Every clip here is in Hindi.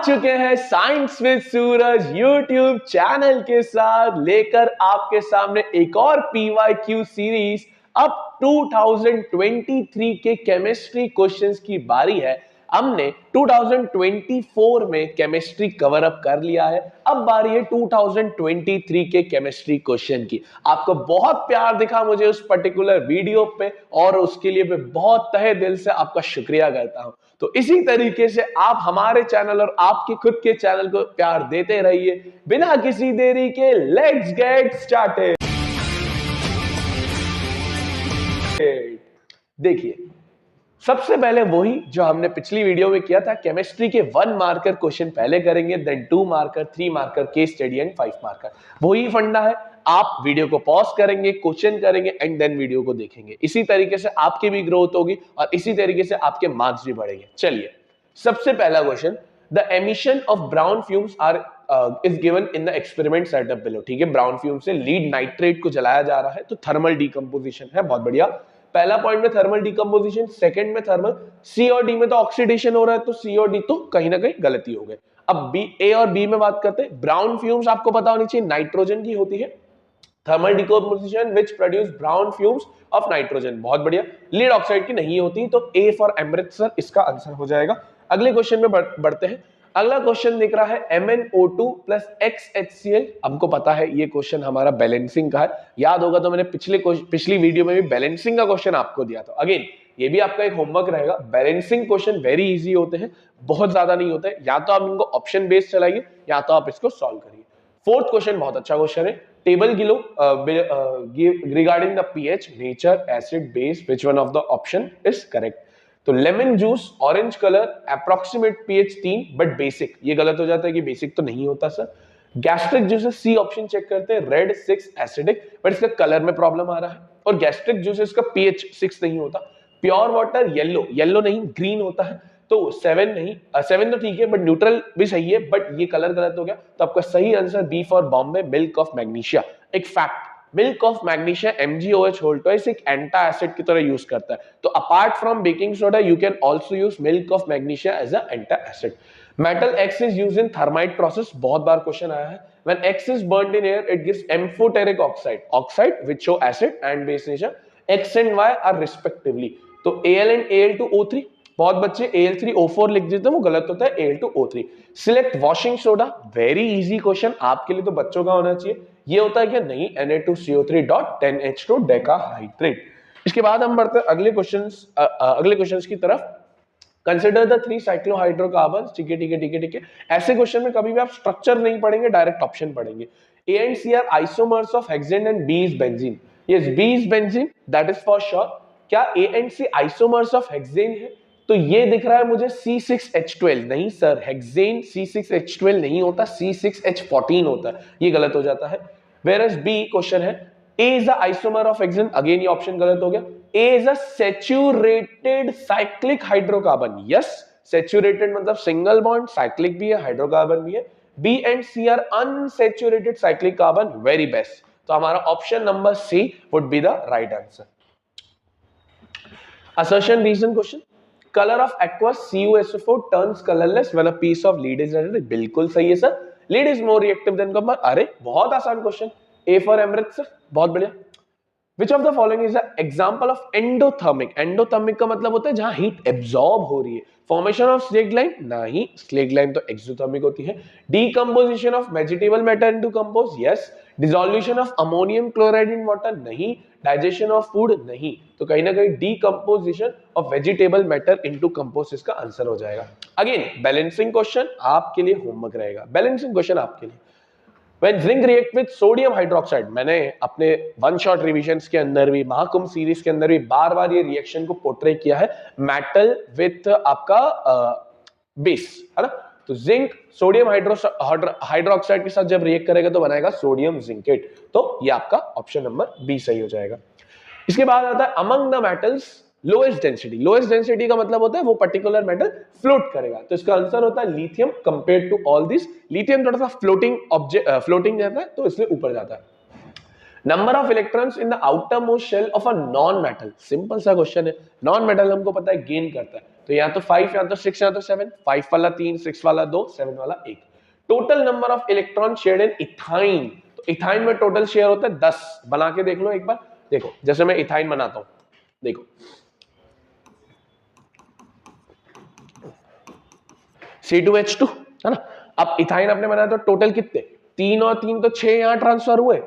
चुके हैं science with Suraj YouTube channel के साथ लेकर आपके सामने एक और पीवाईक्यू सीरीज। अब 2023 के केमिस्ट्री क्वेश्चंस की बारी है। हमने 2024 में केमिस्ट्री कवर अप कर लिया है, अब बारी है 2023 के केमिस्ट्री क्वेश्चन की। आपको बहुत प्यार दिखा मुझे उस पर्टिकुलर वीडियो पे और उसके लिए मैं बहुत तहे दिल से आपका शुक्रिया करता हूं। तो इसी तरीके से आप हमारे चैनल और आपके खुद के चैनल को प्यार देते रहिए। बिना किसी देरी के लेट्स गेट स्टार्टेड। देखिए, सबसे पहले वही जो हमने पिछली वीडियो में किया था, केमिस्ट्री के 1 मार्कर क्वेश्चन पहले करेंगे, then 2 marker, 3 marker case study and 5 marker. वही फंडा है। आप वीडियो को पॉज करेंगे, क्वेश्चन करेंगे एंड देन वीडियो को देखेंगे। इसी तरीके से आपकी भी ग्रोथ होगी और इसी तरीके से आपके मार्क्स भी बढ़ेंगे। चलिए, सबसे पहला question, the emission of brown fumes are is given in the experiment setup below. ठीक है, ब्राउन फ्यूम से लीड नाइट्रेट को जलाया जा रहा है, तो थर्मल डीकंपोजिशन है। बहुत बढ़िया। पहला पॉइंट में थर्मल डीकंपोजिशन, सेकंड में थर्मल, सी और डी में तो ऑक्सीडेशन हो रहा है, तो सी और डी तो कहीं ना कहीं गलती हो गई। अब बी, ए और बी में बात करते हैं। ब्राउन फ्यूम्स आपको पता होनी चाहिए नाइट्रोजन की होती है। Thermal decomposition which produce brown fumes of nitrogen. बहुत बढ़िया। लीड ऑक्साइड की नहीं होती, तो ए फॉर अमृतसर इसका आंसर हो जाएगा। अगले क्वेश्चन में बढ़ते हैं। अगला क्वेश्चन दिख रहा है MnO2 प्लस XHCl। हमको पता है ये क्वेश्चन हमारा बैलेंसिंग का है। याद होगा तो मैंने पिछली वीडियो में भी बैलेंसिंग का क्वेश्चन आपको दिया था। अगेन ये भी आपका एक होमवर्क रहेगा। बैलेंसिंग क्वेश्चन वेरी इजी होते हैं, बहुत ज्यादा नहीं होते। या तो आप इनको ऑप्शन बेस्ड चलाइए या तो आप इसको सॉल्व करिए। फोर्थ क्वेश्चन बहुत अच्छा क्वेश्चन है। टेबल गिलो regarding the pH, nature, acid, base, which one of the option is correct. तो lemon juice orange colour, approximate pH 3 but basic, ये गलत हो जाता है कि बेसिक तो नहीं होता sir. Gastric juices C option check करते हैं, रेड 6 एसिडिक, बट इसका कलर में प्रॉब्लम आ रहा है। और गैस्ट्रिक जूसेस का पीएच 6 नहीं होता। प्योर वाटर येलो, येलो नहीं ग्रीन होता है, तो 7 नहीं। 7 तो ठीक है बट न्यूट्रल भी सही है, बट ये कलर गलत हो गया। तो आपका सही answer B for Bombay, milk of magnesia. एक fact, milk of magnesia MgOH whole twice एक एंटा एसिड की तरह यूज करता है। तो apart from baking soda you can also use milk of magnesia as a antacid. Metal X is used in thermite process, बहुत बार क्वेश्चन आया है। When X is burnt in air, it gives amphoteric oxide which show acid and base nature. X and Y are respectively. तो Al and Al2O3, बहुत बच्चे Al3O4 लिख देते हैं, वो गलत होता है, Al2O3। Select washing soda, very easy question, आपके लिए तो बच्चों का होना चाहिए। ये होता है क्या? नहीं, Na2CO3.10H2 डेकाहाइड्रेट। इसके बाद हम बढ़ते हैं अगले क्वेश्चंस की तरफ। Consider the 3 साइक्लोहाइड्रोकार्बन्स। ठीक है ठीक है ठीक है ठीक है। ऐसे क्वेश्चन में कभी भी आप स्ट्रक्चर नहीं पढ़ेंगे, डायरेक्ट ऑप्शन पढ़ेंगे। A and C are isomers of hexane and B is benzene. Yes, B is benzene, that is for sure. क्या A and C isomers of hexane है? तो ये दिख रहा है मुझे C6H12। नहीं सर, हेक्सेन C6H12 नहीं होता, C6H14 होता है, ये गलत हो जाता है। Whereas B क्वेश्चन है A is the isomer of hexane, again ये ऑप्शन गलत हो गया। A is a saturated cyclic hydrocarbon. Yes, saturated मतलब सिंगल बॉन्ड, cyclic भी है, हाइड्रोकार्बन भी है। B and C are unsaturated cyclic carbon, very best. तो हमारा option number C would be the right answer. Assertion reason question. Color of aqueous CuSO4 turns colorless when a piece of lead is added. बिल्कुल सही है sir. Lead is more reactive than copper. अरे बहुत आसान क्वेश्चन। A for अमृतसर, बहुत बढ़िया। Which of the following is an example of endothermic? Endothermic का मतलब होता है जहां हीट एब्जॉर्ब हो रही है। फॉर्मेशन ऑफ स्लेग लाइन, नहीं, स्लेग लाइन तो एक्सोथर्मिक होती है। Decomposition of vegetable matter into compose, yes. Dissolution of ammonium chloride in water, नहीं। डाइजेशन ऑफ फूड, नहीं। तो कहीं ना कहीं decomposition of vegetable matter into compose इसका आंसर हो जाएगा। अगेन बैलेंसिंग क्वेश्चन आपके लिए होमवर्क रहेगा। बैलेंसिंग क्वेश्चन आपके लिए, When zinc react with sodium hydroxide, मैंने अपने वन शॉट रिविजन्स के अंदर भी, महाकुंभ सीरीज के अंदर भी बार बार ये रिएक्शन को पोर्ट्रे किया है, मेटल विथ आपका बेस, है ना। तो जिंक सोडियम हाइड्रोक्साइड के साथ जब रिएक्ट करेगा तो बनाएगा सोडियम जिंकेट। तो ये आपका ऑप्शन नंबर बी सही हो जाएगा। इसके बाद आता है among the metals lowest density. Lowest density का मतलब होता है वो पर्टिकुलर मेटल फ्लोट करेगा, तो इसका आंसर होता है lithium compare to all this. Lithium थोड़ा सा फ्लोटिंग रहता है, तो इसलिए ऊपर जाता है। Number of electrons in the outer most shell of a non metal, simple सा क्वेश्चन है। नॉन मेटल हमको पता है गेन करता है, तो या तो 5 या तो 6 या तो 7, 5 वाला 3, 6 वाला 2, 7 वाला 1। Total number of electron shared in ethyne, तो इथाइन में टोटल शेयर होता है 10। बना के देख लो एक बार, देखो जैसे मैं इथाइन बनाता हूं, देखो C2H2 है ना। अब इथाइन आपने बनाया तो टोटल कितने, 3 और 3 तो 6 यहां ट्रांसफर हुए,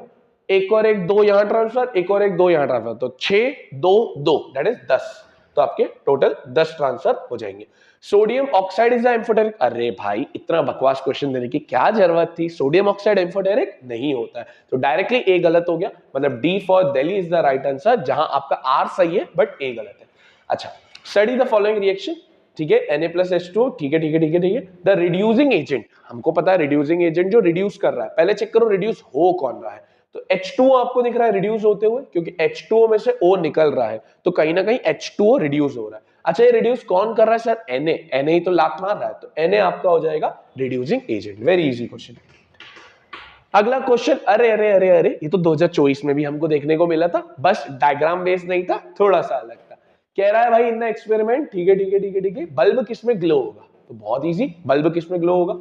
एक और एक 2 यहां ट्रांसफर, एक और एक 2 यहां ट्रांसफर, तो 6 2 2 दैट इज 10। तो आपके टोटल 10 ट्रांसफर हो जाएंगे। सोडियम ऑक्साइड इज एम्फोटेरिक, अरे भाई इतना बकवास क्वेश्चन देने की क्या जरूरत थी, सोडियम ऑक्साइड एम्फोटेरिक नहीं होता है, तो डायरेक्टली ए गलत हो गया, मतलब D for Delhi is the right answer, जहां आपका आर सही है बट ए गलत है। अच्छा, स्टडी द फॉलोइंग रिएक्शन, ठीक है, Na+H2O, ठीक है ठीक है ठीक है ठीक है। द रिड्यूसिंग एजेंट, हमको पता है रिड्यूसिंग एजेंट जो रिड्यूस कर रहा है, पहले चेक करो रिड्यूस हो कौन रहा है, तो H2O आपको दिख रहा है रिड्यूस होते हुए, क्योंकि H2O में से O निकल रहा है, तो कहीं ना कहीं H2O रिड्यूस हो रहा है। अच्छा, ये रिड्यूस कौन कर रहा है सर, Na ही तो लात मार रहा है, तो Na आपका हो जाएगा reducing agent. Very easy question. अगला क्वेश्चन, अरे अरे अरे अरे, ये तो 2024 में भी हमको देखने को मिला था, बस डायग्राम बेस नहीं था, थोड़ा सा अलग था। कह रहा है भाई इन द एक्सपेरिमेंट, ठीक है ठीक है ठीक है ठीक है, बल्ब किसमें ग्लो होगा, तो बहुत इजी, बल्ब किसमें ग्लो होगा,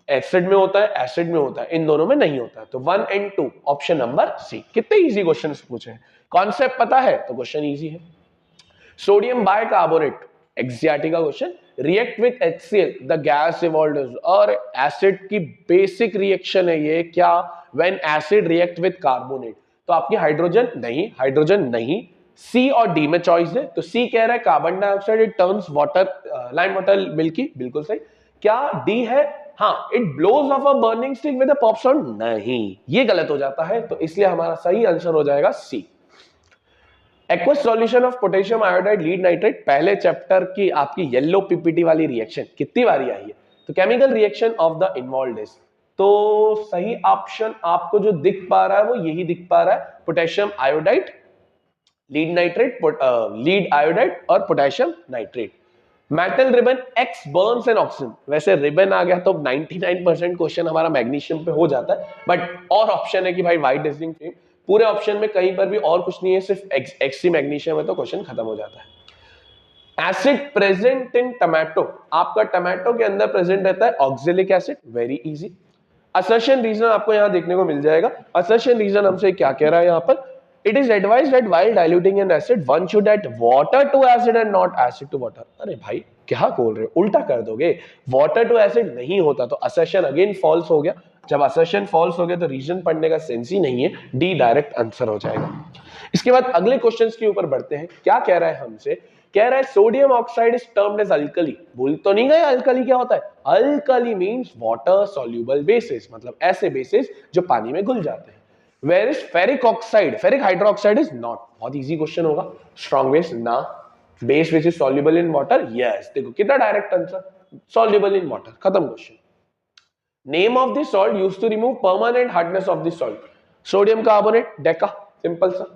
एसिड में होता है, एसिड में होता है, इन दोनों में नहीं होता है, तो 1 और 2 ऑप्शन नंबर सी। कितने इजी क्वेश्चंस पूछे हैं, कॉन्सेप्ट पता है तो क्वेश्चन इजी है। सोडियम बाइकार्बोनेट, एग्जैक्टली का question, react with HCl the gas evolves, और एसिड की बेसिक रिएक्शन है ये, क्या, when acid react with carbonate, तो आपकी हाइड्रोजन नहीं, हाइड्रोजन नहीं, सी और डी में चॉइस है, तो सी कह रहा है carbon dioxide it turns water, lime water milky, बिल्कुल सही। क्या डी है, हाँ, it blows off a burning stick with a pop sound, नहीं, ये गलत हो जाता है, तो इसलिए हमारा सही आंसर हो जाएगा C. Aqueous solution of potassium iodide lead nitrate, पहले चैप्टर की आपकी येलो पीपीटी वाली रिएक्शन कितनी बारी आई है, तो chemical reaction of the involved is, तो सही ऑप्शन आपको जो दिख पा रहा है वो यही दिख पा रहा है, potassium iodide, lead nitrate, lead iodide और potassium nitrate. Metal ribbon X burns in oxygen, वैसे रिबन आ गया तो 99% क्वेश्चन हमारा मैग्नीशियम पे हो जाता है, बट और ऑप्शन है कि भाई वाइट डेजिंग फ्लेम, पूरे ऑप्शन में कहीं पर भी और कुछ नहीं है, सिर्फ एक्सी मैग्नीशियम है, तो क्वेश्चन खत्म हो जाता है। एसिड प्रेजेंट इन टमाटो, आपका टमाटो के अंदर प्रेजेंट रहता है oxalic acid, very easy. Assertion reason आपको यहां देखने को मिल जाएगा, असर्शन रीजन हमसे क्या कह रहा है यहां पर, it is advised that while diluting an acid one should add water to acid and not acid to water, अरे भाई क्या बोल रहे हो, उल्टा कर दोगे, वाटर टू एसिड नहीं होता, तो असर्शन अगेन फॉल्स हो गया, जब असर्शन फॉल्स हो गया तो रीजन पढ़ने का सेंस ही नहीं है, डी डायरेक्ट आंसर हो जाएगा। इसके बाद अगले क्वेश्चंस के ऊपर बढ़ते हैं, क्या कह रहा है हमसे, कह रहा है sodium oxide is termed as alkali, भूल तो नहीं गए अल्कली क्या होता है, alkali means water soluble bases, मतलब ऐसे बेसिस जो पानी में घुल जाते हैं। Where is ferric oxide, ferric hydroxide is not, बहुत इजी क्वेश्चन होगा, स्ट्रॉन्ग बेस ना, base which is soluble in water, yes, देखो कितना direct answer, soluble in water, खत्म question. Name of the salt used to remove permanent hardness of the salt, sodium carbonate, deca, simple सा।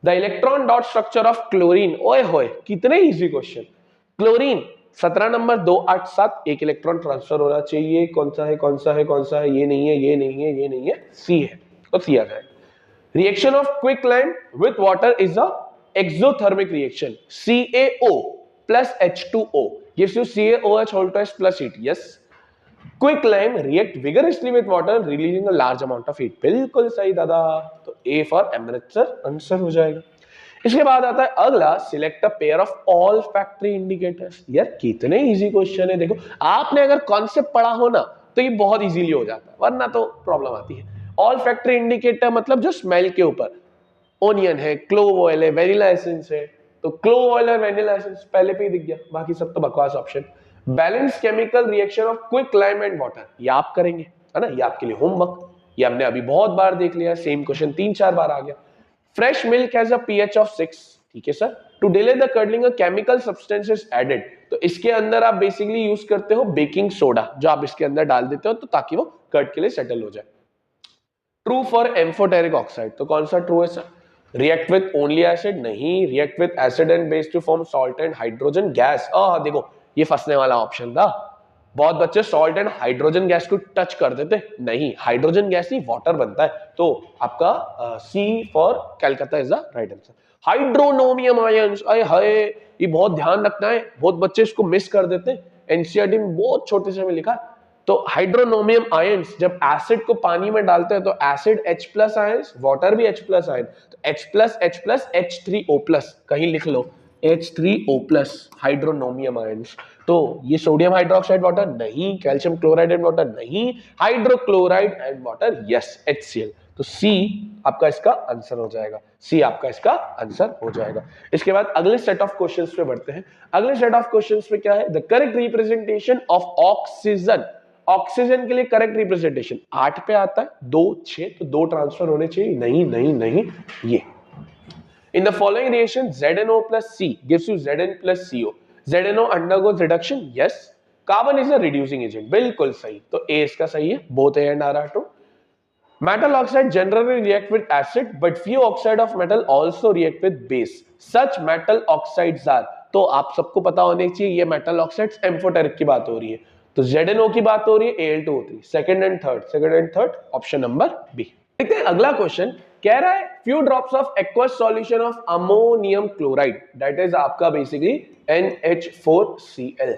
The electron dot structure of chlorine, ओए होए कितने इजी क्वेश्चन, क्लोरीन 17 नंबर 287, एक इलेक्ट्रॉन ट्रांसफर होना चाहिए, कौन सा है कौन सा है कौन सा है, ये नहीं है ये नहीं है ये नहीं है, सी है, तो सी आ जाएगा। Reaction of quicklime with water is a exothermic reaction, CaO plus H2O gives you CaOH whole twice plus heat, yes. Quicklime react vigorously with water releasing a large amount of heat, बिल्कुल सही दादा, तो A for एम्बरेचर आंसर हो जाएगा। इसके बाद आता है अगला, select a pair of all factory indicators, यार कितने इजी क्वेश्चन है, देखो आपने अगर कॉन्सेप्ट पढ़ा हो ना तो ये बहुत इजीली हो जाता है, वरना तो प्रॉब्लम आती है। ऑल फैक्ट्री इंडिकेटर मतलब जो स्मेल के ऊपर, ओनियन है, क्लोव ऑयल है, वेनिला एसेंस है, तो क्लोव ऑयल और वेनिला एसेंस पहले पे ही दिख गया, बाकी सब तो बकवास option. Balance chemical reaction of quicklime and water, ये आप करेंगे है ना, ये आपके लिए होमवर्क, ये हमने अभी बहुत बार देख लिया, सेम क्वेश्चन 3-4 बार आ गया। Fresh milk has a pH of 6, ठीक है sir, to delay the curdling a chemical substance is added, तो इसके अंदर आप बेसिकली यूज करते हो बेकिंग सोडा, जो आप इसके अंदर डाल देते हो तो ताकि वो कर्ड के लिए सेटल हो जाए। ट्रू फॉर एम्फोटेरिक ऑक्साइड, तो कौन सा ट्रू है sir, react with only acid, नहीं, react with acid and base to form salt and hydrogen gas, देखो ये फंसने वाला ऑप्शन था, बहुत बच्चे सॉल्ट एंड हाइड्रोजन गैस को टच कर देते, नहीं, हाइड्रोजन गैस नहीं वाटर बनता है, तो आपका C for Calcutta is the right answer. Hydronium ions, अरे हाय, ये बहुत ध्यान रखना है, बहुत बच्चे इसको मिस कर देते हैं, एनसीईआरटी में बहुत छोटे से में लिखा। तो हाइड्रोनोमियम आयंस जब एसिड को पानी में डालते हैं तो acid H plus ions, water भी H प्लस आयन, तो H प्लस H3O प्लस, कहीं लिख लो H3O प्लस, हाइड्रोनोमियम आयंस। तो ये सोडियम हाइड्रोक्साइड वाटर नहीं, कैल्शियम क्लोराइड एंड वाटर नहीं, hydrochloride and water yes, HCl। तो सी आपका इसका आंसर हो जाएगा, सी आपका इसका आंसर हो जाएगा। इसके बाद अगले सेट ऑफ क्वेश्चंस पे बढ़ते हैं। अगले सेट ऑफ क्वेश्चंस पे क्या है, the correct representation of oxygen. Oxygen के लिए करेक्ट रिप्रेजेंटेशन 8 पे आता है, 2 6, तो 2 ट्रांसफर होने चाहिए, नहीं नहीं नहीं, ये in the following reaction ZNO plus C gives you Zn plus CO, ZNO undergoes reduction, yes, carbon is a reducing agent, बिल्कुल सही, तो A इसका सही है, both A and R are true। Metal oxide generally react with acid, but few oxide of metal also react with base. Such metal oxides are, तो आप सबको पता होने चाहिए ये metal oxides एम्फोटेरिक की बात हो रही है, तो ZNO की बात हो रही है Al2O3, second and third, option number B. देखते हैं अगला क्वेश्चन, कह रहा है few drops of aqueous solution of ammonium chloride, that is आपका basically NH4Cl,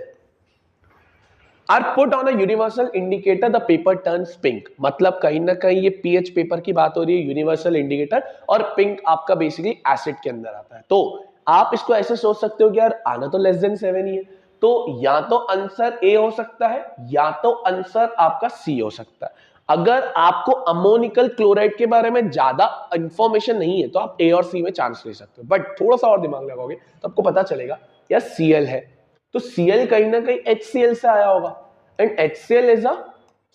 are put on a universal indicator, the paper turns pink। मतलब कहीं ना कहीं ये पीएच पेपर की बात हो रही है, यूनिवर्सल इंडिकेटर, और पिंक आपका बेसिकली एसिड के अंदर आता है। तो आप इसको ऐसे सोच सकते हो कि यार आना तो लेस देन 7 ही है, तो या तो आंसर ए हो सकता है या तो आंसर आपका सी हो सकता है। अगर आपको अमोनिकल क्लोराइड के बारे में ज्यादा इंफॉर्मेशन नहीं है तो आप ए और सी में चांस ले सकते हो, बट थोड़ा सा और दिमाग लगाओगे तो आपको पता चलेगा यार Cl है, तो Cl कहीं ना कहीं HCl से आया होगा, and HCl is a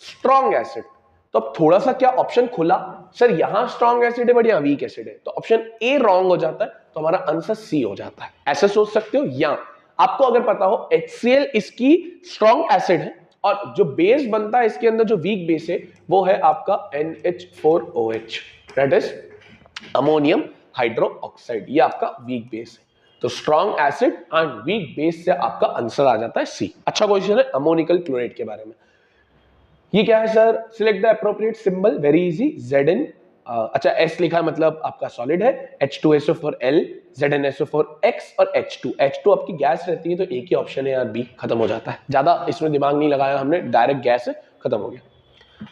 strong acid. तो अब थोड़ा सा क्या ऑप्शन खुला, सर यहां स्ट्रॉन्ग एसिड है बट यहां वीक एसिड है, तो ऑप्शन ए रॉन्ग हो जाता है, तो हमारा आंसर सी हो जाता है। ऐसे सोच सकते हो, या आपको अगर पता हो HCl इसकी स्ट्रॉन्ग एसिड है और जो बेस बनता है इसके अंदर जो वीक बेस है वो है आपका NH4OH, that is ammonium hydroxide, ये आपका वीक बेस है। तो strong acid and weak base से आपका आंसर आ जाता है सी। अच्छा क्वेश्चन है अमोनिकल क्लोराइड के बारे में। ये क्या है sir, select the appropriate symbol, very easy, Zn, अच्छा S लिखा है मतलब आपका सॉलिड है, H2SO4L, ZnSO4X और H2 आपकी गैस रहती है, तो एक ही ऑप्शन है यार बी, खत्म हो जाता है, ज्यादा इसमें दिमाग नहीं लगाया हमने, डायरेक्ट गैस है, खत्म हो गया।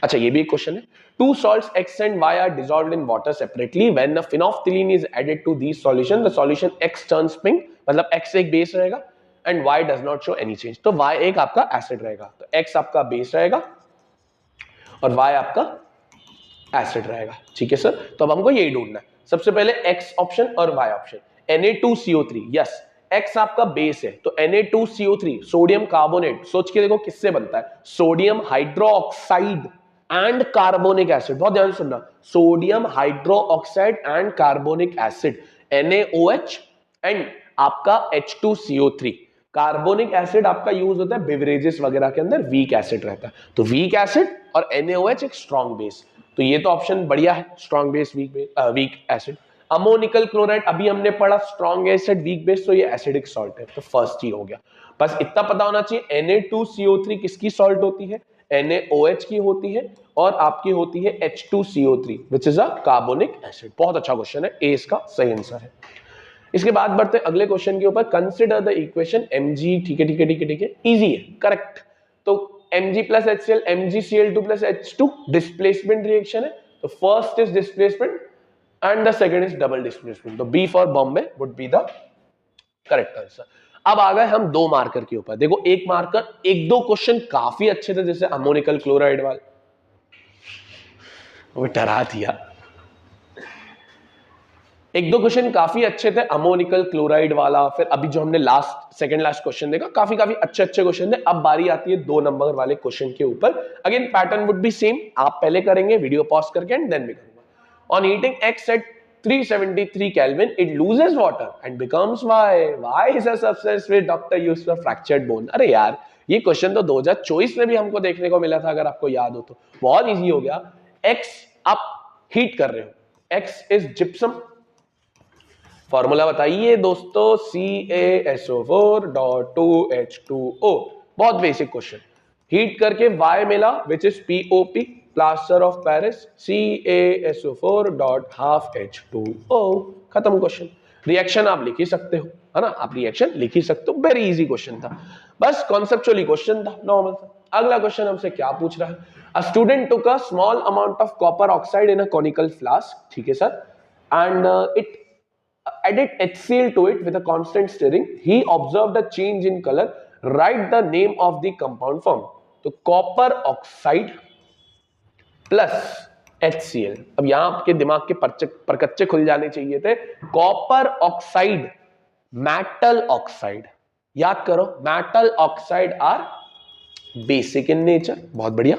अच्छा ये भी एक क्वेश्चन है, two salts X and Y are dissolved in water separately, when a phenolphthalein is added to these solution, the solution X turns pink, मतलब X एक बेस रहेगा and Y does not show any change, तो Y एक आपका एसिड रहेगा, तो X आपका बेस रहेगा और Y आपका एसिड रहेगा, ठीक है सर। तो अब हमको यही ढूंढना है, सबसे पहले X ऑप्शन और Y option. Na2CO3, yes, X आपका बेस है, तो Na2CO3 सोडियम कार्बोनेट, सोच के देखो किससे बनता है, sodium hydroxide and carbonic acid, बहुत ध्यान से सुनना, sodium hydroxide and carbonic acid, NaOH and आपका H2CO3। कार्बोनिक एसिड आपका यूज होता है बेवरेजेस वगैरह के अंदर, वीक एसिड रहता है, तो वीक एसिड और NaOH एक स्ट्रॉन्ग बेस, तो ये तो ऑप्शन बढ़िया है, strong base weak acid. Ammoniacal chloride अभी हमने पढ़ा, स्ट्रॉन्ग एसिड वीक बेस, तो ये एसिडिक सॉल्ट है, तो फर्स्ट ही हो गया। बस इतना पता होना चाहिए Na2CO3 किसकी सॉल्ट होती है, NaOH की होती है, और आपकी होती है H2CO3 which is a carbonic acid. बहुत अच्छा क्वेश्चन है, ए इसका सही आंसर है। इसके बाद बढ़ते हैं अगले क्वेश्चन के ऊपर, कंसिडर द इक्वेशन Mg, ठीक है ठीक है ठीक है ठीक है, इजी है, करेक्ट। तो Mg plus HCl, MgCl2 plus H2 displacement reaction है, तो first is displacement and the second is double displacement, तो B for Bombay would be the correct answer. अब आ गए हम 2 मार्कर के ऊपर, देखो एक मार्कर, एक दो क्वेश्चन काफी अच्छे थे, जैसे अमोनिकल क्लोराइड वाले, वो डरा दिया, एक दो क्वेश्चन काफी अच्छे थे अमोनिकल क्लोराइड वाला, फिर अभी जो हमने सेकंड लास्ट क्वेश्चन देखा, काफी अच्छे क्वेश्चन थे। अब बारी आती है 2 नंबर वाले क्वेश्चन के ऊपर, again pattern would be same, आप पहले करेंगे वीडियो पॉज करके एंड देन भी करूंगा। On heating X at 373 Kelvin it loses water and becomes Y is a substance which doctor used for fractured bone। अरे यार ये क्वेश्चन तो 2024 में भी हमको देखने को मिला था, अगर आपको याद हो तो, बहुत इजी हो गया। X आप हीट कर रहे हो, X इज जिप्सम, फॉर्मूला बताइए दोस्तों, CaSO4.2H2O, बहुत बेसिक क्वेश्चन, हीट करके Y मिला which is POP, plaster of Paris, CaSO4.12H2O, खत्म क्वेश्चन। रिएक्शन आप लिख ही सकते हो, है ना, आप रिएक्शन लिख ही सकते हो। वेरी इजी क्वेश्चन था, बस कॉन्सेप्चुअली क्वेश्चन था, नॉर्मल था। अगला क्वेश्चन हमसे क्या पूछ रहा है, a student took a small amount of copper oxide in a conical flask, ठीक है sir, and it added HCl to it with a constant stirring. He observed a change in color. Write the name of the compound form. तो कॉपर ऑक्साइड प्लस HCl। अब यहां आपके दिमाग के परकच्चे खुल जाने चाहिए थे। कॉपर ऑक्साइड, मेटल ऑक्साइड, याद करो, metal oxide are basic in nature, बहुत बढ़िया।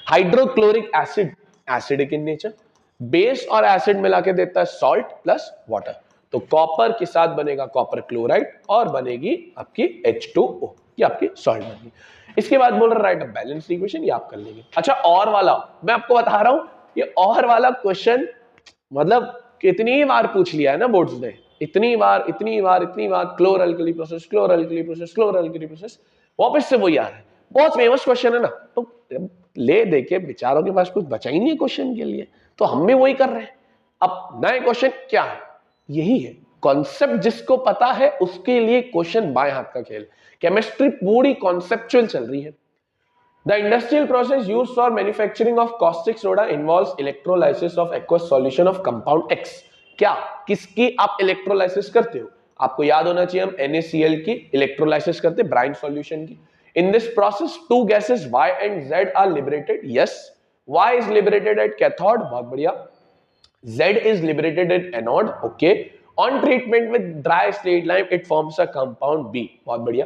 Hydrochloric acid acidic in nature, base और एसिड मिला के देता है सॉल्ट प्लस वाटर। तो कॉपर के साथ बनेगा कॉपर क्लोराइड और बनेगी आपकी H2O, ये आपकी सॉल्ट बनेगी। इसके बाद बोल रहा राइट अ बैलेंस इक्वेशन, ये आप कर लेंगे। अच्छा, और वाला मैं आपको बता रहा हूं, ये और वाला क्वेश्चन मतलब कितनी बार पूछ लिया है ना बोर्ड्स ने, इतनी बार इतनी बार इतनी बार, chlor alkali process, chlor alkali process, chlor alkali process, वापस से वही आ रहा है। बहुत फेमस क्वेश्चन है ना, तो ले देके बेचारों के पास कुछ बचा ही नहीं है क्वेश्चन के लिए, तो हम भी वही कर रहे हैं। अब नए क्वेश्चन क्या है, यही है कॉन्सेप्ट, जिसको पता है उसके लिए क्वेश्चन बाएं हाथ का खेल। केमिस्ट्री पूरी कॉन्सेप्चुअल चल रही है। The industrial process used for manufacturing of caustic soda involves electrolysis of aqueous solution of compound X। क्या किसकी आप इलेक्ट्रोलाइसिस करते हो? आपको याद होना चाहिए हम NaCl की इलेक्ट्रोलाइसिस करते हैं ब्राइन सॉल्यूशन की। In this process two gases Y and Z are liberated। Yes, Y is liberated at cathode, बहुत बढ़िया। Z is liberated at anode, okay। On treatment with dry slate lime it forms a compound B, बहुत बढ़िया।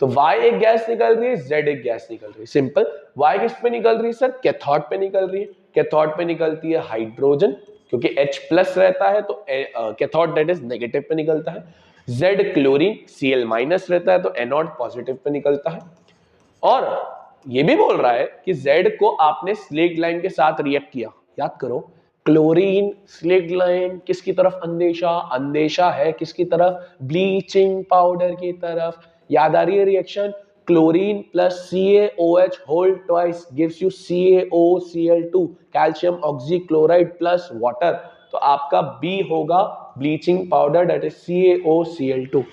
तो Y एक गैस निकल रही है, Z एक गैस निकल रही है, सिंपल। Y किस पे निकल रही है सर? कैथोड पे निकल रही है। कैथोड पे निकलती है हाइड्रोजन, क्योंकि H प्लस रहता है तो कैथोड दैट इज नेगेटिव पे निकलता है। Z क्लोरीन, Cl माइनस रहता है तो एनोड पॉजिटिव पे निकलता है। और ये भी बोल रहा है कि Z को आपने स्लेट लाइन के साथ रिएक्ट किया, याद करो, क्लोरीन स्लेट लाइन किसकी तरफ अंदेशा? अंदेशा है किसकी तरफ? ब्लीचिंग पाउडर की तरफ। याद आ रही है reaction? Chlorine plus CaOH whole twice gives you CaOCl2, calcium oxychloride plus water. तो आपका B होगा bleaching powder that is CaOCl2।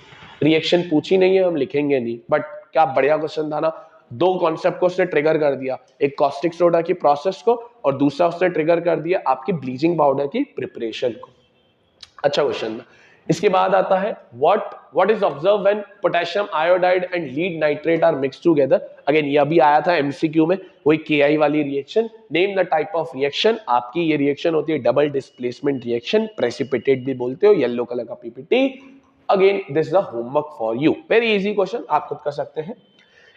Reaction पूछी नहीं है, हम लिखेंगे नहीं, बट क्या बढ़िया क्वेश्चन था ना। दो कॉन्सेप्ट को उसने ट्रिगर कर दिया, एक कॉस्टिक सोडा की प्रोसेस को और दूसरा उसने ट्रिगर कर दिया आपकी ब्लीचिंग पाउडर की प्रिपरेशन को। अच्छा क्वेश्चन था। इसके बाद आता है what is observe when potassium iodide and lead nitrate are mixed together. Again ये अभी आया था एमसीक्यू में, वही KI वाली reaction. Name the type of reaction. आपकी ये रिएक्शन होती है डबल डिस्प्लेसमेंट रिएक्शन, प्रेसिपिटेट भी बोलते हो, येलो कलर का PPT। Again this is the homework for you, very easy question, आप खुद कर सकते हैं।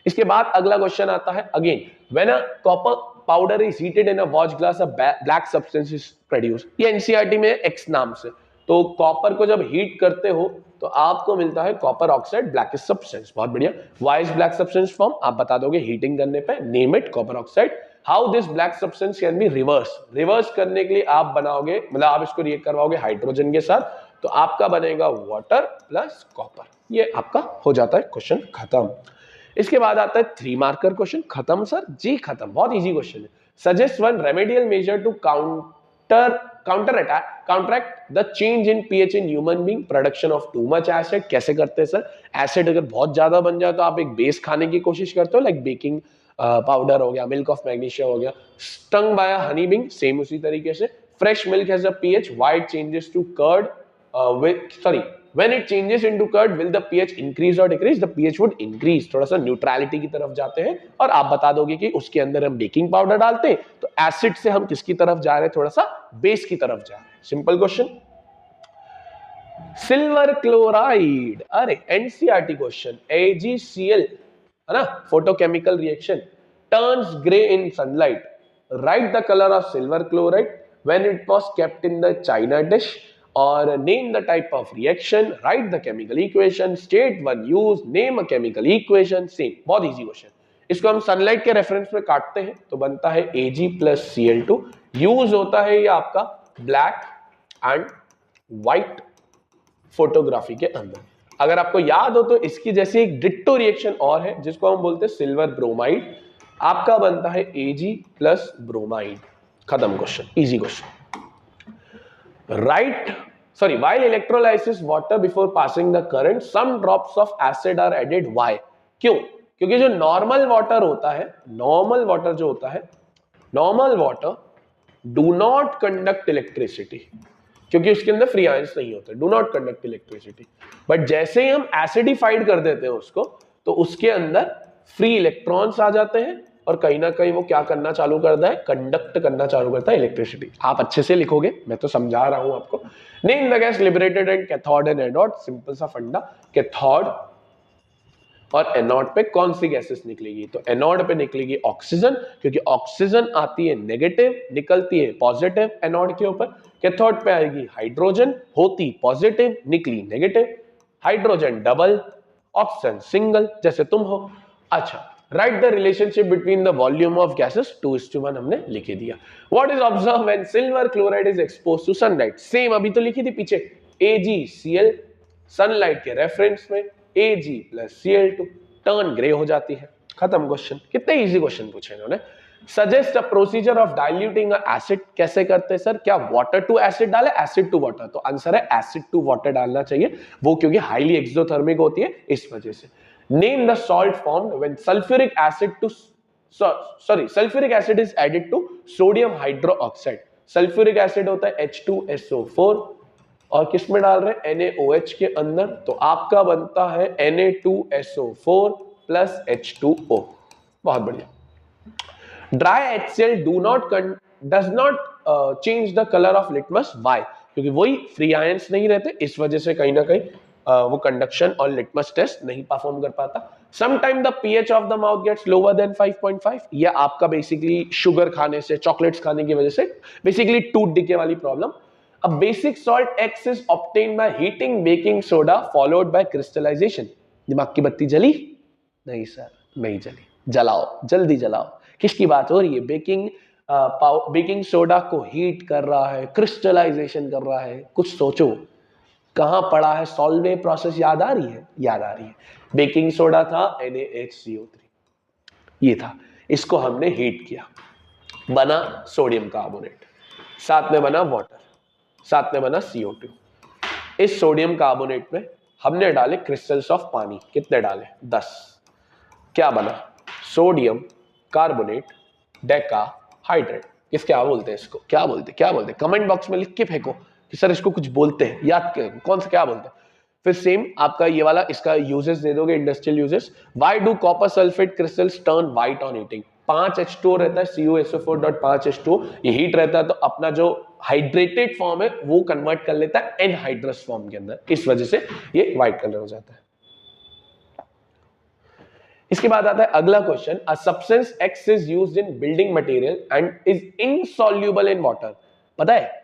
इसके बाद अगला क्वेश्चन आता है, again when a copper powder is heated in a watch glass a black substance is produced. ये एनसीईआरटी में एक्स नाम से। तो कॉपर को जब हीट करते हो तो आपको मिलता है कॉपर ऑक्साइड ब्लैकिश सब्सटेंस, बहुत बढ़िया। Why is black substance form? आप बता दोगे हीटिंग करने पे। Name it copper oxide. How this black substance can be reverse? Reverse करने के लिए आप बनाओगे, मतलब आप इसको रिएक्ट करवाओगे हाइड्रोजन के साथ, तो आपका बनेगा वाटर प्लस कॉपर। ये आपका हो जाता है क्वेश्चन खत्म। इसके बाद आता है 3 मार्कर क्वेश्चन। खत्म सर जी, खत्म, बहुत इजी क्वेश्चन है। Suggest one remedial measure to counteract the change in pH in human being, production of too much acid. कैसे करते हैं सर? एसिड अगर बहुत ज्यादा बन जाए तो आप एक बेस खाने की कोशिश करते हो, लाइक बेकिंग पाउडर हो गया, मिल्क ऑफ मैग्नीशिया हो गया। Stung by honey being, same उसी तरीके से। Fresh milk has a pH, why it changes to curd when it changes into curd will the pH increase or decrease? the pH would increase। थोड़ा सा न्यूट्रलिटी की तरफ जाते हैं और आप बता दोगे कि उसके अंदर हम बेकिंग पाउडर डालते हैं तो एसिड से हम किसकी तरफ जा रहे हैं? थोड़ा सा बेस की तरफ जा रहे हैं। Simple question. सिल्वर क्लोराइड, अरे एनसीईआरटी क्वेश्चन, AgCl है ना, photochemical reaction, turns grey in sunlight. Right the colour of silver chloride when it was kept in the China dish, और name the type of reaction, write the chemical equation, state one use, name a chemical equation, same। बहुत इजी क्वेश्चन। इसको हम सनलाइट के रेफरेंस में काटते हैं तो बनता है Ag प्लस Cl2। यूज होता है ये आपका ब्लैक एंड व्हाइट फोटोग्राफी के अंदर। अगर आपको याद हो तो इसकी जैसे एक डिट्टो रिएक्शन और है जिसको हम बोलते हैं सिल्वर ब्रोमाइड। आपका बनता है Ag प्लस ब्रोमाइड। खत्म question, easy question. Right sorry, while electrolysis water before passing the current, some drops of acid are added. Why? क्यों? क्योंकि जो नॉर्मल वाटर होता है, नॉर्मल वाटर जो होता है, normal water do not conduct electricity, क्योंकि उसके अंदर फ्री आयंस नहीं होते, do not conduct electricity. But जैसे ही हम एसिडिफाइड कर देते हैं उसको, तो उसके अंदर फ्री इलेक्ट्रॉन्स आ जाते हैं और कहीं ना कहीं वो क्या करना चालू करता है, कंडक्ट करना चालू करता है इलेक्ट्रिसिटी। आप अच्छे से लिखोगे, मैं तो समझा रहा हूं आपको। Name the gas liberated and cathode and anode. Simple सा फंडा, कैथोड और एनोड पे कौन सी गैसेस निकलेगी? तो एनोड पे निकलेगी ऑक्सीजन, क्योंकि ऑक्सीजन आती है नेगेटिव, निकलती है पॉजिटिव एनोड के ऊपर। कैथोड पे आएगी हाइड्रोजन, होती पॉजिटिव, निकली negative. Hydrogen double, oxygen single, जैसे तुम हो। अच्छा, right the relationship between the volume of gases, 2:1 हमने लिख दिया। What is observe when silver chloride is exposed to sunlight? Same अभी तो लिखी थी पीछे, AgCl सनलाइट के रेफरेंस में Ag + Cl2 टर्न ग्रे हो जाती है। खत्म क्वेश्चन। कितने इजी क्वेश्चन पूछे इन्होंने। Suggest a procedure of diluting a acid. कैसे करते हैं सर? क्या वाटर टू एसिड डाले, एसिड टू वाटर? तो आंसर है एसिड टू वाटर डालना चाहिए, वो क्योंकि हाईली एक्सोथर्मिक होती है इस वजह से। Name the salt formed when sulphuric acid is added to sodium hydroxide. Sulphuric acid होता है H2SO4 और किस में डाल रहे हैं? NaOH के अंदर, तो आपका बनता है Na2SO4 + H2O। बहुत बढ़िया। Dry HCl does not change the color of litmus. Why? क्योंकि वही फ्री आयंस नहीं रहते, इस वजह से कहीं ना कहीं वो कंडक्शन और लिटमस टेस्ट नहीं परफॉर्म कर पाता। Sometime the pH of the mouth gets lower than 5.5। ये आपका बेसिकली शुगर खाने से, चॉकलेट्स खाने की वजह से बेसिकली टूथ डिके वाली problem. A basic salt X is obtained by heating baking soda followed by crystallization. दिमाग की बत्ती जली? नहीं सर, नहीं जली। जलाओ, जल्दी जलाओ। किसकी बात हो रही है? बेकिंग सोडा को हीट कर रहा है, क्रिस्टलाइजेशन कर रहा है। कुछ सोचो, कहां पड़ा है? सॉल्वे प्रोसेस याद आ रही है? याद आ रही है। बेकिंग सोडा था NaHCO3, ये था, इसको हमने हीट किया, बना सोडियम कार्बोनेट, साथ में बना वाटर, साथ में बना CO2। इस सोडियम कार्बोनेट में हमने डाले क्रिस्टल्स ऑफ पानी। कितने डाले? 10। क्या बना? Sodium carbonate Deka hydrate. किस क्या बोलते हैं इसको? क्या बोलते हैं? कमेंट बॉक्स में लिख के फेंको कि सर इसको कुछ बोलते हैं, याद करो कौन सा क्या बोलते हैं। फिर सेम आपका ये वाला, इसका यूजेस दे दोगे, industrial uses. Why do copper sulphate crystals turn white on heating? 5H2O रहता है, CuSO4.5H2O, ये हीट रहता है तो अपना जो हाइड्रेटेड फॉर्म है वो कन्वर्ट कर लेता है एनहाइड्रस फॉर्म के अंदर, इस वजह से ये व्हाइट कलर हो जाता है। इसके बाद आता है अगला question, a substance X is used in building material and is insoluble in water. पता है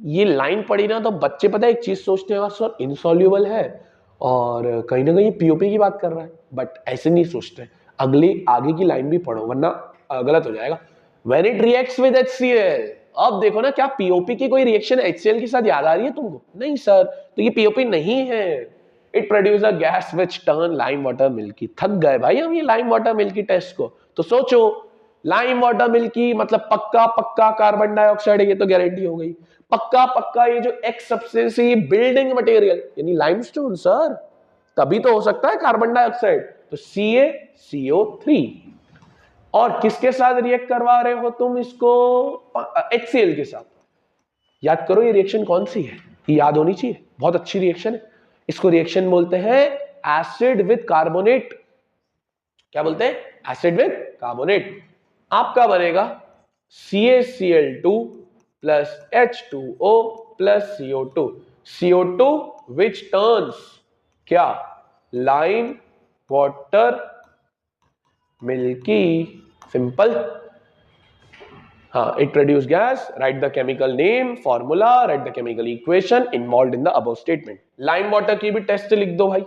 ये लाइन पढ़ी ना तो बच्चे पता है एक चीज सोचते हैं, सर इनसॉल्युबल है और कहीं ना कहीं पीओपी की बात कर रहा है, बट ऐसे नहीं सोचते। आगे की लाइन भी पढ़ो वरना गलत हो जाएगा। When it reacts with HCl, अब देखो ना, क्या पीओपी की कोई रिएक्शन HCl के साथ याद आ रही है तुमको? नहीं सर, तो ये पीओपी नहीं है। It produce a gas which turn lime water milky. थक गए भाई हम ये लाइम वाटर मिल्की टेस्ट को, तो सोचो लाइम वाटर मिल्की मतलब पक्का पक्का कार्बन डाइऑक्साइड है, ये तो गारंटी हो गई। पक्का पक्का ये जो एक्स सब्सटेंस है, बिल्डिंग मटेरियल यानी लाइमस्टोन सर, तभी तो हो सकता है कार्बन डाइऑक्साइड। तो CaCO3 और किसके साथ रिएक्ट करवा रहे हो तुम इसको? HCl के साथ। याद करो ये रिएक्शन कौन सी है, ये याद होनी चाहिए, बहुत अच्छी रिएक्शन है। इसको रिएक्शन बोलते हैं एसिड विद कार्बोनेट। क्या बोलते हैं? Acid with carbonate. आपका बनेगा CaCl2 + H2O + CO2। CO2 which turns क्या? Lime water milky. सिंपल। हाँ, it produce gas. Write the chemical name, formula, write the chemical equation involved in the above statement. Lime water की भी टेस्ट लिख दो भाई,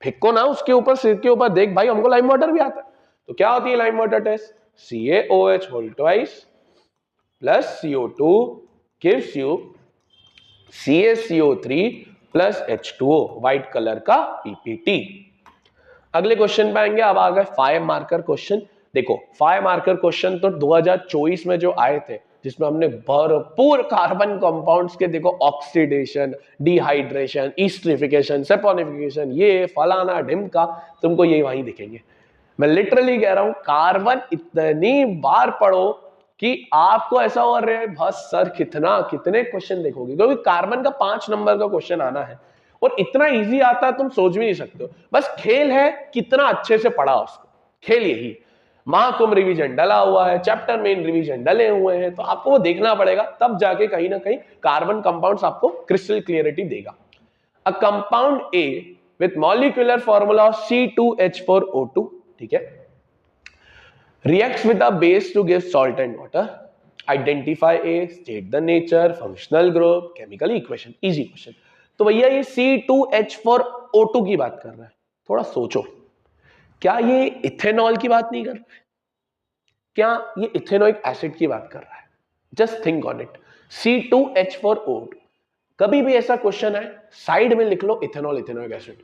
फेंको ना उसके ऊपर, सिर के ऊपर, देख भाई हमको लाइम वाटर भी आता है। तो क्या होती है lime water test? CaOH whole twice plus CO2 gives you CaCO3 plus H2O, white colour का PPT। अगले क्वेश्चन पे आएंगे। अब आ गए 5 मार्कर क्वेश्चन। देखो 5 मार्कर क्वेश्चन तो 2024 में जो आए थे, जिसमें हमने भरपूर कार्बन कंपाउंड्स के देखो ऑक्सीडेशन, डिहाइड्रेशन, ईस्टरिफिकेशन, सेपोनिफिकेशन, ये फलाना ढिमका, तुमको ये वहीं दिखेंगे। मैं लिटरली कह रहा हूं कार्बन इतनी बार पढ़ो कि आपको ऐसा हो रहा है बस सर कितने क्वेश्चन देखोगे, क्योंकि कार्बन का 5 नंबर का क्वेश्चन आना है और इतना इजी आता है तुम सोच भी नहीं सकते हो। बस खेल है कितना अच्छे से पढ़ा उसको, खेल यही। महाकुंभ रिवीजन डला हुआ है, चैप्टर मेन रिवीजन डले हुए हैं, तो आपको वो देखना पड़ेगा, तब जाके कहीं ना कहीं कार्बन कंपाउंड्स आपको क्रिस्टल क्लियरिटी देगा। A compound A with molecular formula C2H4O2, ठीक है, reacts with a base to give salt and water. Identify A, state the nature, functional group, chemical equation. Easy question. तो भैया ये C2H4O2 की बात कर रहा है, थोड़ा सोचो, क्या ये इथेनॉल की बात नहीं कर रहा है? क्या ये इथेनोइक एसिड की बात कर रहा है? Just think on it. C2H4O2, कभी भी ऐसा क्वेश्चन है साइड में लिख लो इथेनॉल इथेनोइक एसिड।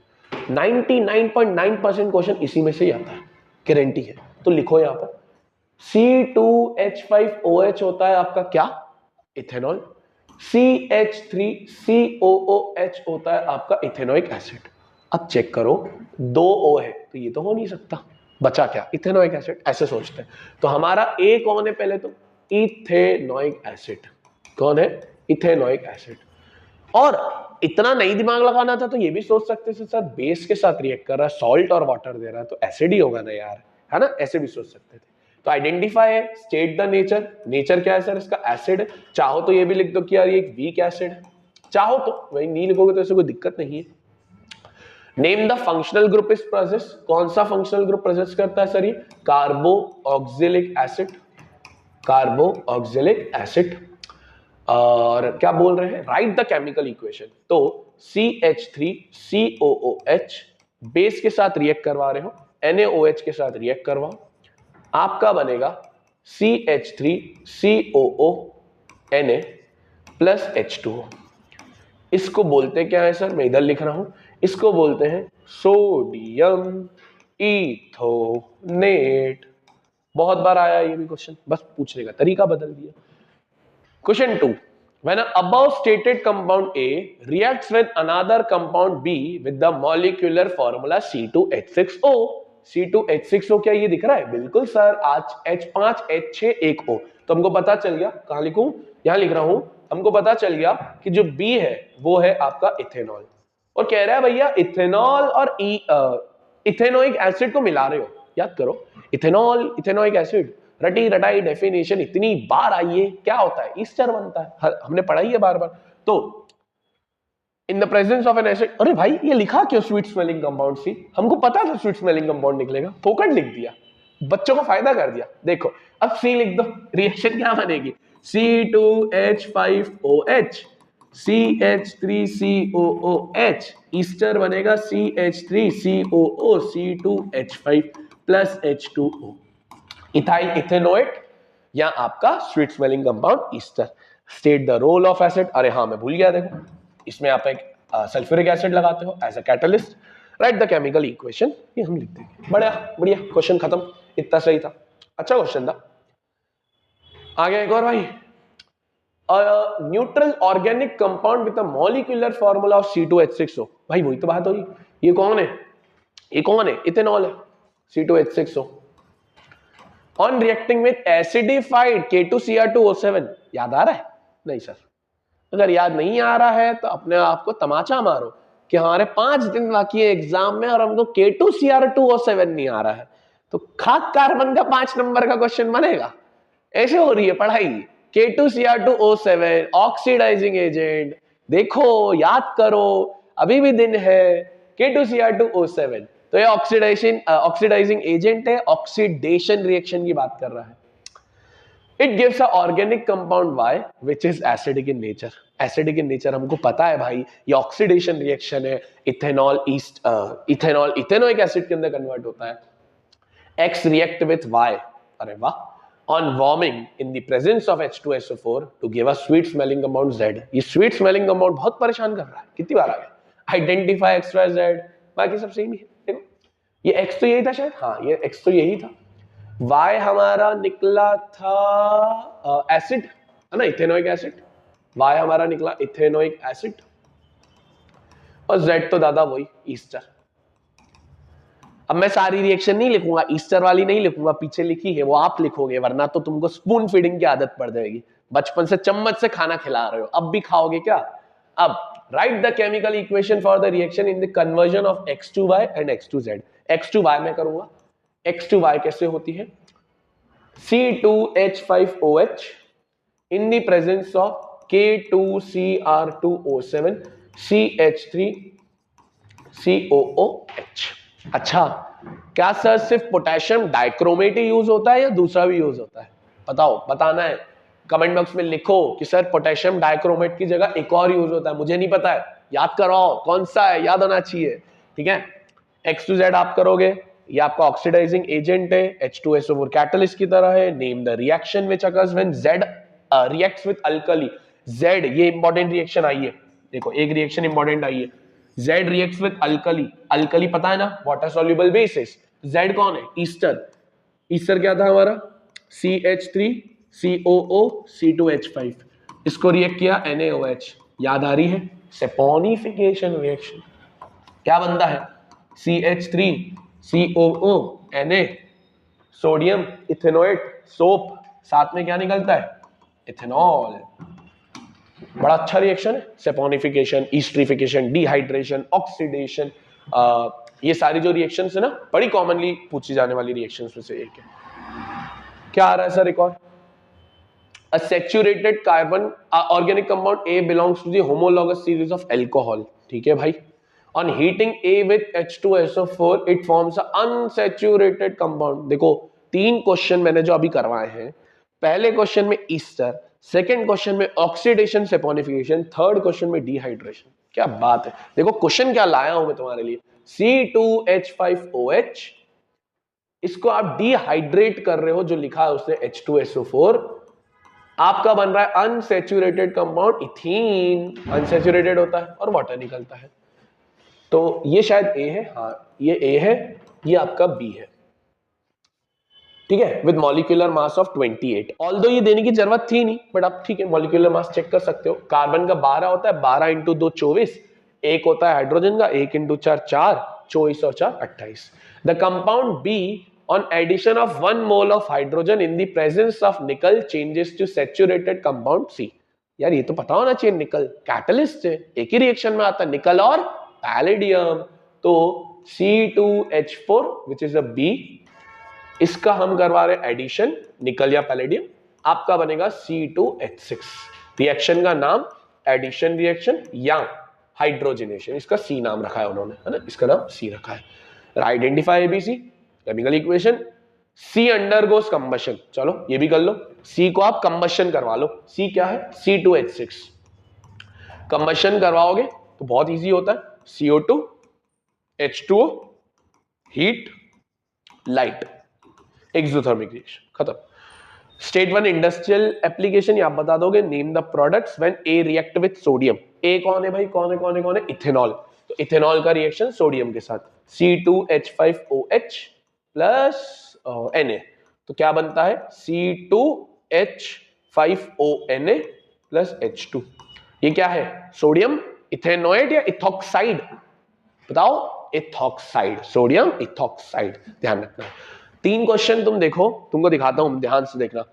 99.9% क्वेश्चन इसी में से ही आता है, गारंटी है। तो लिखो यहां पर C2H5OH होता है आपका क्या? इथेनॉल। CH3COOH होता है आपका इथेनोइक एसिड। अब चेक करो, 2 O है तो ये तो हो नहीं सकता, बचा क्या? Ethanoic acid. ऐसे सोचते हैं तो हमारा ए कौन है पहले तो? Ethanoic acid. कौन है? Ethanoic acid. और इतना नहीं दिमाग लगाना था तो ये भी सोच सकते थे सर बेस के साथ रिएक्ट कर रहा है, सॉल्ट और वाटर दे रहा है तो एसिड ही होगा ना यार, है ना? ऐसे भी सोच सकते थे। तो आइडेंटिफाई है, स्टेट द नेचर। नेचर क्या है सर इसका? एसिड। चाहो तो ये भी लिख दो कि यार ये एक वीक एसिड है, चाहो तो, वही नहीं लिखोगे तो ऐसे कोई दिक्कत नहीं है। Name the functional group is presence. कौन सा फंक्शनल ग्रुप प्रेजेंस करता है सर ये? कार्बो ऑक्सिलिक एसिड। कार्बो ऑक्सिलिक एसिड। और क्या बोल रहे हैं? Right the chemical equation. तो CH3COOH बेस के साथ रिएक्ट करवा रहे हो, NaOH के साथ रिएक्ट करवाओ, आपका बनेगा CH3COO Na प्लस H2O। इसको बोलते क्या है सर? मैं इधर लिख रहा हूं, इसको बोलते हैं सोडियम इथोनेट। बहुत बार आया ये भी क्वेश्चन, बस पूछने का तरीका बदल दिया। Question 2. When an above stated compound A reacts with another compound B with the molecular formula C2H6O. C2H6O क्या ये दिख रहा है? बिल्कुल सर, आज H5H6 एक O। तो हमको पता चल गया, कहां लिखूं? यहां लिख रहा हूं। हमको पता चल गया कि जो B है वो है आपका इथेनॉल, और कह रहा है भैया इथेनॉल और इथेनोइक एसिड को मिला रहे हो। याद करो, इथेनॉल इथेनोइक एसिड, रटी रटाई डेफिनेशन इतनी बार आई है, क्या होता है? ईस्टर बनता है, हमने पढ़ाई है बार बार। तो in the presence of N acid, अरे भाई ये लिखा क्यों स्वीट स्मेलिंग कंपाउंड सी? हमको पता था स्वीट स्मेलिंग कंपाउंड निकलेगा, फोकट लिख दिया, बच्चों को फायदा कर दिया। देखो अब सी लिख दो, रिएक्शन क्या बनेगी? C2H5OH CH3COOH, ईस्टर बनेगा CH3COO C2H5 plus H2O, ethyl ethanoate या आपका sweet smelling compound ester. State the role of acid. अरे हाँ मैं भूल गया, देखो इसमें आप एक सल्फ्यूरिक एसिड लगाते हो as a catalyst. Write the chemical equation, ये हम लिख देंगे। बढ़िया बढ़िया, क्वेश्चन खत्म, इतना सही था, अच्छा क्वेश्चन था। आगे एक और भाई, neutral organic compound with a molecular formula of C2H6O। भाई वही तो बात होगी, ये कौन है? ये कौन है? इथेनॉल है, C2H6O। On reacting with acidified K2Cr2O7, याद आ रहा है? नहीं सर, अगर याद नहीं आ रहा है तो अपने आप को तमाचा मारो कि हमारे 5 दिन बाकी है एग्जाम में और हमको K2Cr2O7 नहीं आ रहा है, तो खाक कार्बन का 5 नंबर का क्वेश्चन बनेगा। ऐसे हो रही है पढ़ाई। K2Cr2O7 ऑक्सीडाइजिंग एजेंट, देखो याद करो, अभी भी दिन है। K2Cr2O7 तो ये ऑक्सीडाइजिंग एजेंट है, ऑक्सीडेशन रिएक्शन की बात कर रहा है। It gives a organic compound Y which is acidic in nature. Acidic in nature हमको पता है भाई, ये ऑक्सीडेशन रिएक्शन है, इथेनॉल इथेनॉल इथेनोइक एसिड के अंदर कन्वर्ट होता है। X react with Y, अरे वाह, on warming in the presence of H2SO4 to give a sweet smelling compound Z। ये sweet smelling compound बहुत परेशान कर रहा है, कितनी बार आ गया? Identify X Y Z, बाकी सब सेम ही है। देखो ये X तो यही था शायद, हाँ ये X तो यही था। Y हमारा निकला था एसिड, है ना, इथेनोइक एसिड, Y हमारा निकला इथेनोइक एसिड, और Z तो दादा वही ईस्टर। अब मैं सारी रिएक्शन नहीं लिखूंगा, ईस्टर वाली नहीं लिखूंगा, पीछे लिखी है वो आप लिखोगे, वरना तो तुमको स्पून फीडिंग की आदत पड़ जाएगी। बचपन से चम्मच से खाना खिला रहे हो, अब भी खाओगे क्या? अब right the chemical equation for the reaction in the conversion of X2Y and X2Z। X2Y मैं करूंगा, X2Y कैसे होती है? C2H5OH in the presence of K2Cr2O7 CH3COOH। अच्छा, क्या सर सिर्फ पोटेशियम डाइक्रोमेट ही यूज होता है या दूसरा भी यूज होता है? बताओ, बताना है, कमेंट बॉक्स में लिखो कि सर पोटेशियम डाइक्रोमेट की जगह एक और यूज होता है, मुझे नहीं पता है, याद कराओ कौन सा है, याद होना चाहिए, ठीक है। X2Z आप करोगे, ये आपका ऑक्सीडाइजिंग एजेंट है, H2SO4 कैटलिस्ट की तरह है। Name the reaction which occurs when Z reacts with alkali. Z, ये इंपॉर्टेंट रिएक्शन आई है, देखो एक रिएक्शन इंपॉर्टेंट आई है, Z reacts with alkali, alkali पता है ना, वाटर soluble basis। Z कौन है? ईस्टर। ईस्टर क्या था हमारा? CH3COO C2H5, इसको रिएक्ट किया NaOH, याद आ रही है? Saponification reaction. क्या बनता है? CH3COO Na, sodium ethanoate, soap, साथ में क्या निकलता है? इथेनॉल। बड़ा अच्छा रिएक्शन है, सेपोनिफिकेशन, ईस्ट्रिफिकेशन, डिहाइड्रेशन, ऑक्सीडेशन, ये सारी जो रिएक्शंस है ना, बड़ी कॉमनली पूछी जाने वाली रिएक्शंस में से एक है। क्या आ रहा है सर एक और? A saturated carbon organic compound A belongs to the homologous series of alcohol, ठीक है भाई। On heating A with H2SO4 it forms a unsaturated compound। देखो तीन क्वेश्चन मैंने जो अभी करवाए हैं, पहले क्वेश्चन में ईस्टर, सेकेंड क्वेश्चन में ऑक्सीडेशन सेपोनिफिकेशन, थर्ड क्वेश्चन में डिहाइड्रेशन। क्या बात है, देखो क्वेश्चन क्या लाया हूं मैं तुम्हारे लिए। C2H5OH, इसको आप डिहाइड्रेट कर रहे हो, जो लिखा है उसने H2SO4, आपका बन रहा है अनसैचुरेटेड कंपाउंड इथीन। अनसैचुरेटेड होता है और वाटर निकलता है, तो ये शायद A है, हाँ ये A है, ये आपका B है, ठीक है, with molecular mass of 28। Although ये देने की जरूरत थी नहीं, बट आप ठीक है मॉलिक्यूलर मास चेक कर सकते हो। कार्बन का 12 होता है, 12 इंटू 2 24, एक होता है हाइड्रोजन का, 1 इंटू 4 4, 24 और 4 28। The compound B on addition of 1 mole of hydrogen in the presence of nickel changes to saturated compound C। यार ये तो पता होना चाहिए, निकल कैटलिस्ट है, एक ही रिएक्शन में आता है निकल और पैलेडियम, तो C2H4 which is a B, इसका हम करवा रहे एडिशन, निकल या पैलेडियम, आपका बनेगा C2H6। रिएक्शन का नाम एडिशन रिएक्शन या हाइड्रोजनेशन, इसका C नाम रखा है उन्होंने, है ना, इसका नाम C रखा है। Identify ABC chemical equation, C undergoes combustion, चलो ये भी कर लो, C को आप कंबशन करवा लो। C क्या है? C2H6। कंबशन करवाओगे तो बहुत इजी होता है, CO2 H2O, heat, light, exothermic reaction, खत्म। स्टेट 1 इंडस्ट्रियल एप्लीकेशन, आप बता दोगे name the products when A react with sodium. A कौन है भाई? कौन है कौन है कौन है? इथेनॉल। तो इथेनॉल का रिएक्शन सोडियम के साथ, C2H5OH प्लस Na, तो क्या बनता है? C2H5ONa plus H2। ये क्या है? सोडियम इथेनोएट या इथॉक्साइड? बताओ, इथॉक्साइड, सोडियम इथॉक्साइड, ध्यान रखना। तीन क्वेश्चन तुम देखो, तुमको दिखाता हूं, ध्यान से देखना।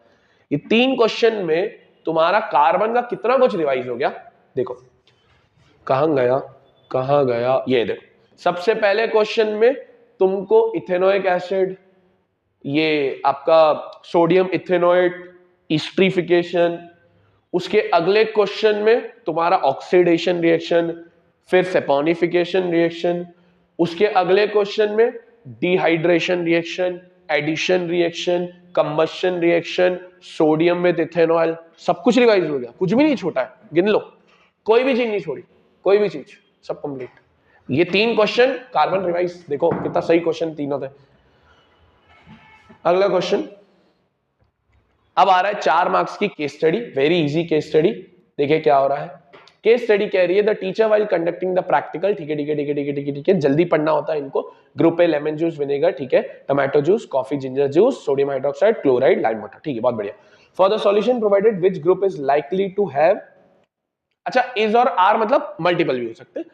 ये तीन क्वेश्चन में तुम्हारा कार्बन का कितना कुछ रिवाइज हो गया, देखो कहां गया, ये देखो। सबसे पहले क्वेश्चन में तुमको इथेनोइक एसिड, ये आपका सोडियम इथेनोएट, ईस्ट्रिफिकेशन, उसके अगले क्वेश्चन में तुम्हारा ऑक्सीडेशन रिएक्शन, फिर सेपोनिफिकेशन रिएक्शन, उसके अगले क्वेश्चन में dehydration reaction, addition reaction, combustion reaction, sodium with ethanol, सब कुछ रिवाइज हो गया, कुछ भी नहीं छोटा है, गिन लो, कोई भी चीज नहीं छोड़ी, कोई भी चीज, सब कंप्लीट। ये तीन क्वेश्चन कार्बन रिवाइज, देखो कितना सही क्वेश्चन तीनों थे। अगला क्वेश्चन अब आ रहा है 4 मार्क्स की case study, very easy case study. देखिए क्या हो रहा है, केस स्टडी कह रही है the teacher while conducting the practical, ठीक है ठीक है ठीक है ठीक है ठीक है ठीक है, जल्दी पढ़ना होता है इनको। Group A lemon juice vinegar, ठीक है, tomato juice, coffee ginger juice, sodium hydroxide, chloride, lime water, ठीक है बहुत बढ़िया। For the solution provided which group is likely to have, अच्छा इज और आर मतलब मल्टीपल भी हो सकते हैं,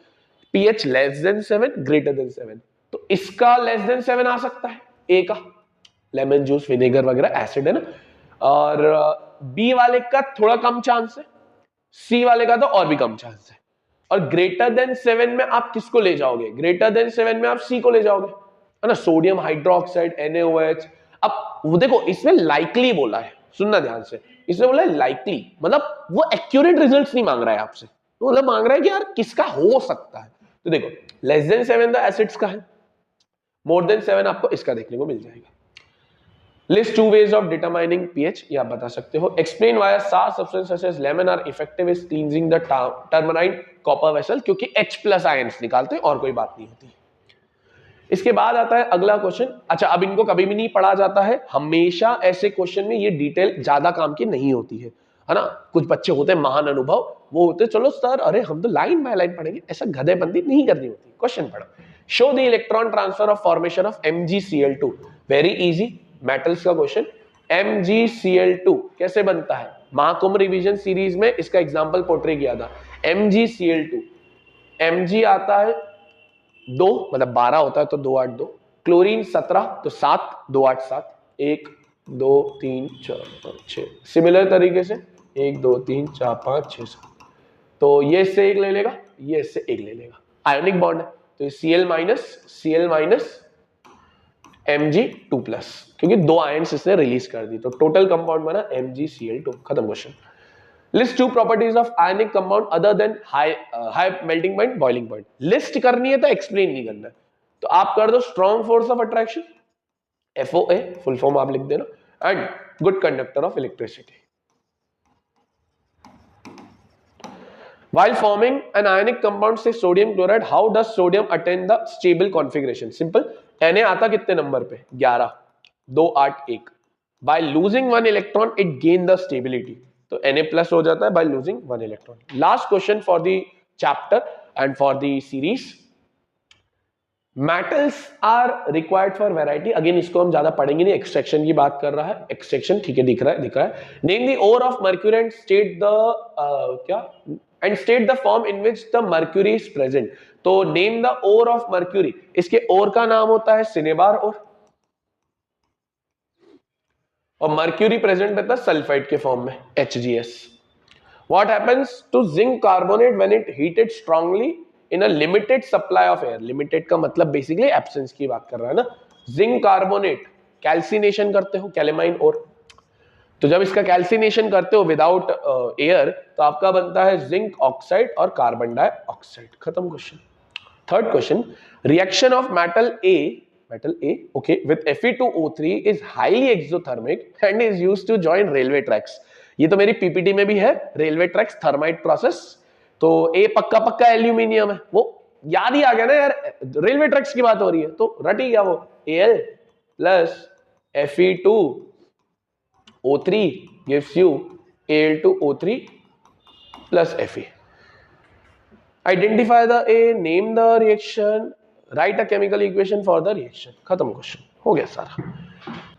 pH less than 7 greater than 7, तो इसका लेस देन 7 आ सकता है ए का, लेमन जूस विनेगर वगैरह एसिड है ना, और बी वाले का थोड़ा कम चांस है, सी वाले का तो और भी कम चांस है, और ग्रेटर देन 7 में आप किसको ले जाओगे, ग्रेटर देन 7 में आप सी को ले जाओगे, है ना, सोडियम हाइड्रोक्साइड NaOH। अब वो देखो इसमें लाइकली बोला है, सुनना ध्यान से, इसमें बोला है लाइकली, मतलब वो एक्यूरेट रिजल्ट्स नहीं मांग रहा है आपसे, तो मतलब मांग रहा है कि यार किसका हो सकता है। तो देखो लेस देन 7 द एसिड्स का है, मोर देन 7 आपको इसका देखने को मिल जाएगा। List two ways of determining pH, ये आप बता सकते हो। Explain why sour substances such as lemon are effective is cleansing the tarnished copper vessel, क्योंकि H+ आयंस निकालते हैं और कोई बात नहीं होती। इसके बाद आता है अगला क्वेश्चन, अच्छा अब इनको कभी भी नहीं पढ़ा जाता है, हमेशा ऐसे क्वेश्चन में ये डिटेल ज्यादा काम की नहीं होती है ना। कुछ बच्चे होते हैं महान अनुभव, वो होते चलो सर अरे हम तो लाइन बाय लाइन पढ़ेंगे, ऐसा गधेबंदी नहीं करनी होती, क्वेश्चन पढ़ो। Show the electron transfer of formation of MgCl2, very easy metals का क्वेश्चन। MgCl2 कैसे बनता है, महाकुंभ रिवीजन सीरीज में इसका एग्जांपल पोर्ट्रे किया था। MgCl2, Mg आता है 2 मतलब 12 होता है तो 2 8 2, क्लोरीन 17 तो 7 2 8 7, 1 2 3 4 5 6, सिमिलर तरीके से 1 2 3 4 5 6 7, तो ये इससे एक ले लेगा, ये इससे एक ले लेगा, आयोनिक बॉन्ड है, तो ये Cl माइनस Mg2+, क्योंकि 2 आयंस इसने रिलीज कर दी, तो टोटल कंपाउंड बना MgCl2, खत्म question. List 2 properties of ionic compound other than high melting point boiling point, list करनी है तो एक्सप्लेन नहीं करना है, तो आप कर दो strong force of attraction FOA, full form आप लिख देना, and good conductor of electricity. While forming an ionic compound say sodium chloride, how does sodium attain the stable configuration? Simple, Na आता कितने नंबर पे 11 2 8 1, by losing 1 electron it gain the stability, तो Na+ हो जाता है by losing 1 electron। Last question for the chapter and for the series, metals are required for variety, again इसको हम ज्यादा पढ़ेंगे नहीं, एक्सट्रैक्शन की बात कर रहा है, एक्सट्रैक्शन ठीक है, दिख रहा है। Name the ore of mercury and state the क्या and state the form in which the mercury is present, तो name the ore of mercury, इसके ore का नाम होता है सिनेबार ore, और मर्क्यूरी प्रेजेंट रहता है सल्फाइड के फॉर्म में HgS। What happens to zinc carbonate when it heated strongly in a limited supply of air? Limited का मतलब बेसिकली एब्सेंस की बात कर रहा है ना। जिंक कार्बोनेट कैल्सिनेशन करते हो, कैलेमाइन ओर, तो जब इसका कैल्सिनेशन करते हो विदाउट एयर तो आपका बनता है जिंक ऑक्साइड और कार्बन डाइऑक्साइड, खत्म question. Third question, reaction of metal A okay with Fe2O3 is highly exothermic and is used to join railway tracks, ये तो मेरी पीपीटी में भी है, रेलवे ट्रैक्स थर्माइट प्रोसेस, तो A पक्का एल्यूमिनियम है, वो याद ही आ गया ना यार, रेलवे ट्रैक्स की बात हो रही है तो रट ही गया वो, Al plus Fe2O3 gives you Al2O3 plus Fe। Identify the A, name the reaction, write a chemical equation for the reaction, खत्म क्वेश्चन, हो गया सारा।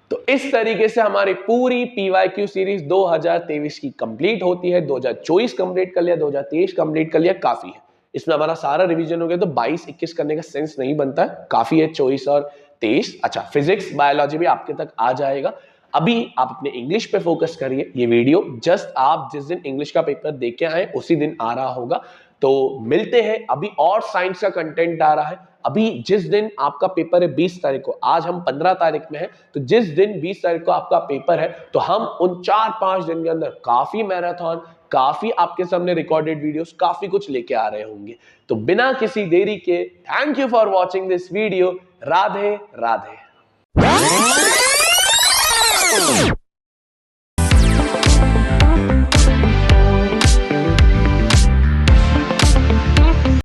तो इस तरीके से हमारी पूरी PYQ सीरीज 2023 की कंप्लीट होती है। 2024 कंप्लीट कर लिया, 2023 कंप्लीट कर लिया, काफी है, इसमें हमारा सारा रिवीजन हो गया, तो 22-21 करने का सेंस नहीं बनता है, काफी है 24 और 23। अच्छा, फिजिक्स बायोलॉजी भी आपके तक आ जाएगा। अभी आप अपने इंग्लिश पे फोकस करिए, ये वीडियो जस्ट आप जिस दिन इंग्लिश का पेपर दे के आए उसी दिन आ रहा होगा, तो मिलते हैं। अभी और साइंस का कंटेंट आ रहा है, अभी जिस दिन आपका पेपर है 20 तारीख को, आज हम 15 तारीख में है, तो जिस दिन 20 तारीख को आपका पेपर है तो हम उन 4-5 दिन के अंदर काफी मैराथन, काफी आपके सामने रिकॉर्डेड वीडियोस, काफी कुछ लेके आ रहे होंगे। तो बिना किसी देरी के thank you for watching this video. Radhe Radhe.